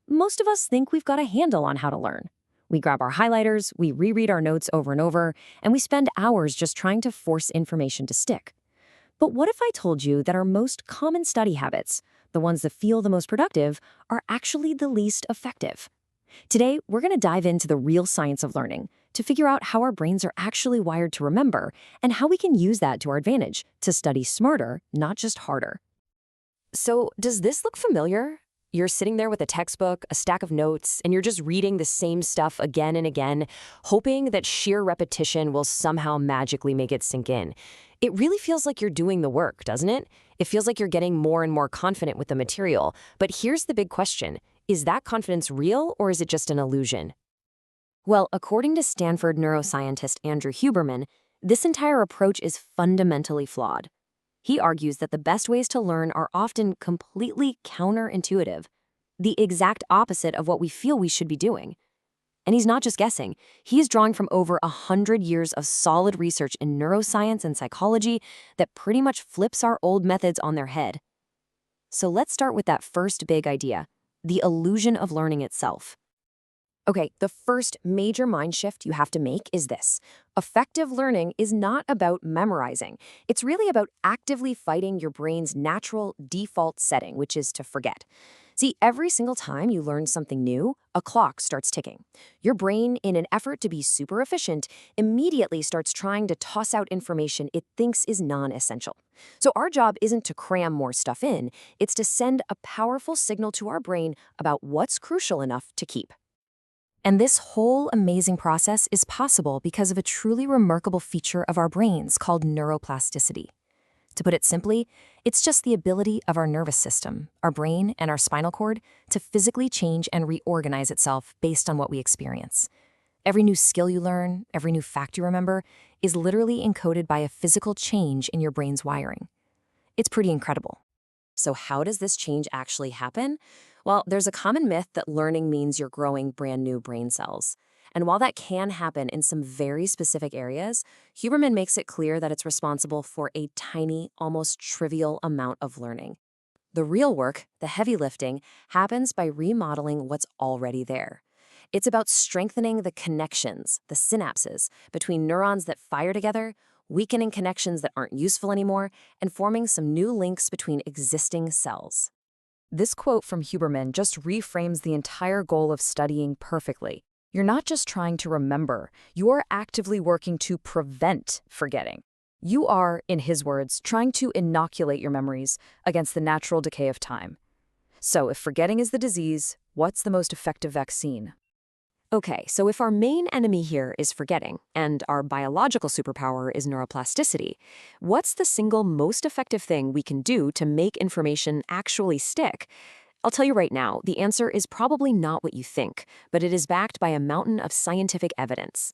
Most of us think we've got a handle on how to learn. We grab our highlighters, we reread our notes over and over, and we spend hours just trying to force information to stick. But what if I told you that our most common study habits, the ones that feel the most productive, are actually the least effective? Today, we're going to dive into the real science of learning to figure out how our brains are actually wired to remember and how we can use that to our advantage to study smarter, not just harder. So, does this look familiar? You're sitting there with a textbook, a stack of notes, and you're just reading the same stuff again and again, hoping that sheer repetition will somehow magically make it sink in. It really feels like you're doing the work, doesn't it? It feels like you're getting more and more confident with the material. But here's the big question. Is that confidence real, or is it just an illusion? Well, according to Stanford neuroscientist Andrew Huberman, this entire approach is fundamentally flawed. He argues that the best ways to learn are often completely counterintuitive, the exact opposite of what we feel we should be doing. And he's not just guessing. He's drawing from over 100 years of solid research in neuroscience and psychology that pretty much flips our old methods on their head. So let's start with that first big idea, the illusion of learning itself. Okay, the first major mind shift you have to make is this. Effective learning is not about memorizing. It's really about actively fighting your brain's natural default setting, which is to forget. See, every single time you learn something new, a clock starts ticking. Your brain, in an effort to be super efficient, immediately starts trying to toss out information it thinks is non-essential. So our job isn't to cram more stuff in, it's to send a powerful signal to our brain about what's crucial enough to keep. And this whole amazing process is possible because of a truly remarkable feature of our brains called neuroplasticity. To put it simply, it's just the ability of our nervous system, our brain, and our spinal cord to physically change and reorganize itself based on what we experience. Every new skill you learn, every new fact you remember, is literally encoded by a physical change in your brain's wiring. It's pretty incredible. So how does this change actually happen? Well, there's a common myth that learning means you're growing brand new brain cells. And while that can happen in some very specific areas, Huberman makes it clear that it's responsible for a tiny, almost trivial amount of learning. The real work, the heavy lifting, happens by remodeling what's already there. It's about strengthening the connections, the synapses, between neurons that fire together, weakening connections that aren't useful anymore, and forming some new links between existing cells. This quote from Huberman just reframes the entire goal of studying perfectly. You're not just trying to remember, you're actively working to prevent forgetting. You are, in his words, trying to inoculate your memories against the natural decay of time. So if forgetting is the disease, what's the most effective vaccine? Okay, so if our main enemy here is forgetting, and our biological superpower is neuroplasticity, what's the single most effective thing we can do to make information actually stick? I'll tell you right now, the answer is probably not what you think, but it is backed by a mountain of scientific evidence.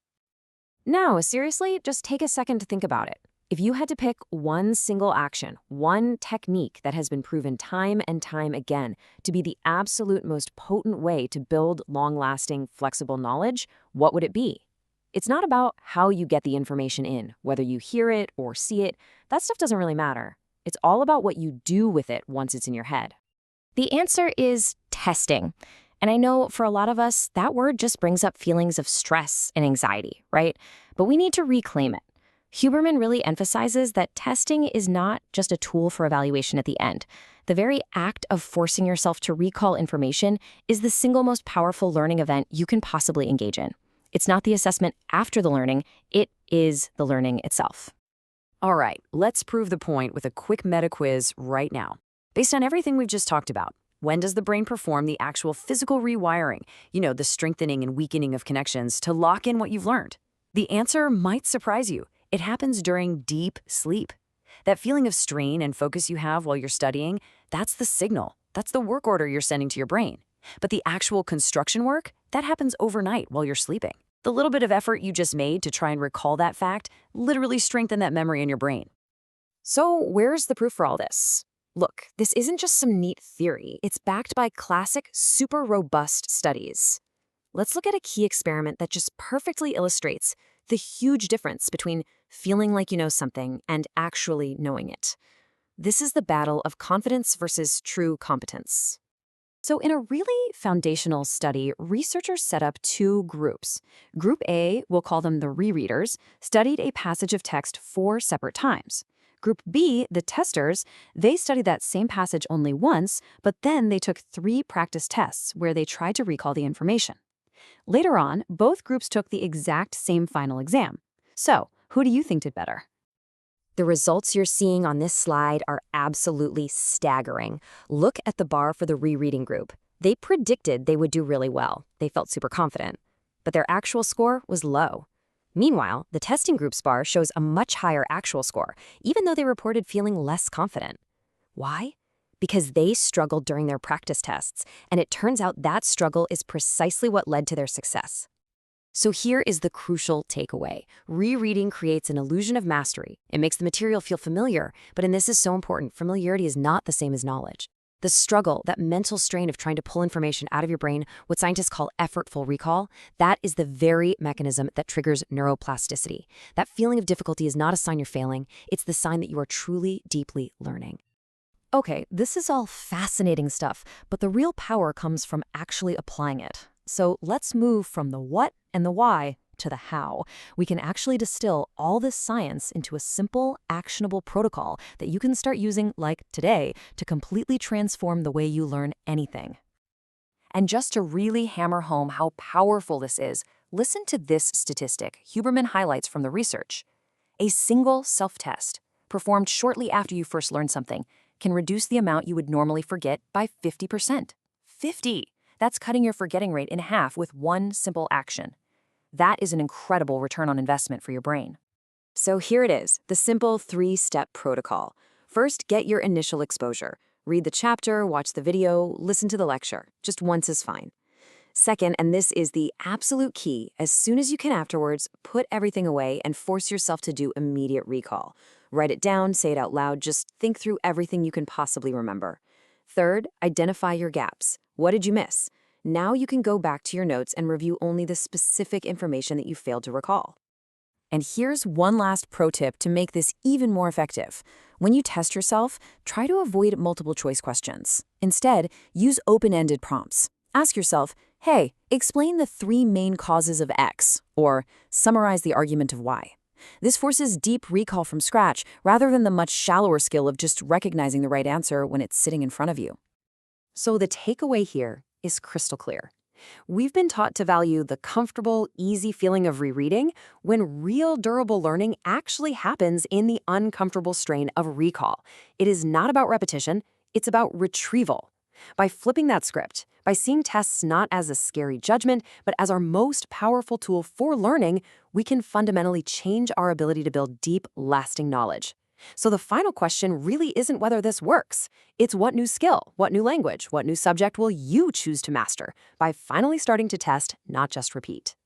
Now, seriously, just take a second to think about it. If you had to pick one single action, one technique that has been proven time and time again to be the absolute most potent way to build long-lasting, flexible knowledge, what would it be? It's not about how you get the information in, whether you hear it or see it. That stuff doesn't really matter. It's all about what you do with it once it's in your head. The answer is testing. And I know for a lot of us, that word just brings up feelings of stress and anxiety, right? But we need to reclaim it. Huberman really emphasizes that testing is not just a tool for evaluation at the end. The very act of forcing yourself to recall information is the single most powerful learning event you can possibly engage in. It's not the assessment after the learning, it is the learning itself. All right, let's prove the point with a quick meta quiz right now. Based on everything we've just talked about, when does the brain perform the actual physical rewiring, the strengthening and weakening of connections to lock in what you've learned? The answer might surprise you. It happens during deep sleep. That feeling of strain and focus you have while you're studying, that's the signal. That's the work order you're sending to your brain. But the actual construction work, that happens overnight while you're sleeping. The little bit of effort you just made to try and recall that fact literally strengthened that memory in your brain. So where's the proof for all this? Look, this isn't just some neat theory. It's backed by classic, super robust studies. Let's look at a key experiment that just perfectly illustrates the huge difference between feeling like you know something and actually knowing it. This is the battle of confidence versus true competence. So, in a really foundational study, researchers set up two groups. Group A, we'll call them the rereaders, studied a passage of text 4 separate times. Group B, the testers, they studied that same passage only once, but then they took 3 practice tests where they tried to recall the information. Later on, both groups took the exact same final exam. So, who do you think did better? The results you're seeing on this slide are absolutely staggering. Look at the bar for the rereading group. They predicted they would do really well. They felt super confident. But their actual score was low. Meanwhile, the testing group's bar shows a much higher actual score, even though they reported feeling less confident. Why? Because they struggled during their practice tests, and it turns out that struggle is precisely what led to their success. So here is the crucial takeaway. Rereading creates an illusion of mastery. It makes the material feel familiar, but and this is so important, familiarity is not the same as knowledge. The struggle, that mental strain of trying to pull information out of your brain, what scientists call effortful recall, that is the very mechanism that triggers neuroplasticity. That feeling of difficulty is not a sign you're failing, it's the sign that you are truly, deeply learning. Okay, this is all fascinating stuff, but the real power comes from actually applying it. So let's move from the what and the why to the how. We can actually distill all this science into a simple, actionable protocol that you can start using, like today, to completely transform the way you learn anything. And just to really hammer home how powerful this is, listen to this statistic Huberman highlights from the research. A single self-test, performed shortly after you first learned something, can reduce the amount you would normally forget by 50%. 50! That's cutting your forgetting rate in half with one simple action. That is an incredible return on investment for your brain. So here it is, the simple 3-step protocol. First, get your initial exposure. Read the chapter, watch the video, listen to the lecture. Just once is fine. Second, and this is the absolute key, as soon as you can afterwards, put everything away and force yourself to do immediate recall. Write it down, say it out loud, just think through everything you can possibly remember. Third, identify your gaps. What did you miss? Now you can go back to your notes and review only the specific information that you failed to recall. And here's one last pro tip to make this even more effective. When you test yourself, try to avoid multiple choice questions. Instead, use open-ended prompts. Ask yourself, hey, explain the 3 main causes of X, or summarize the argument of Y. This forces deep recall from scratch rather than the much shallower skill of just recognizing the right answer when it's sitting in front of you. So the takeaway here is crystal clear. We've been taught to value the comfortable, easy feeling of rereading when real durable learning actually happens in the uncomfortable strain of recall. It is not about repetition, it's about retrieval. By flipping that script, by seeing tests not as a scary judgment, but as our most powerful tool for learning, we can fundamentally change our ability to build deep, lasting knowledge. So the final question really isn't whether this works. It's what new skill, what new language, what new subject will you choose to master by finally starting to test, not just repeat.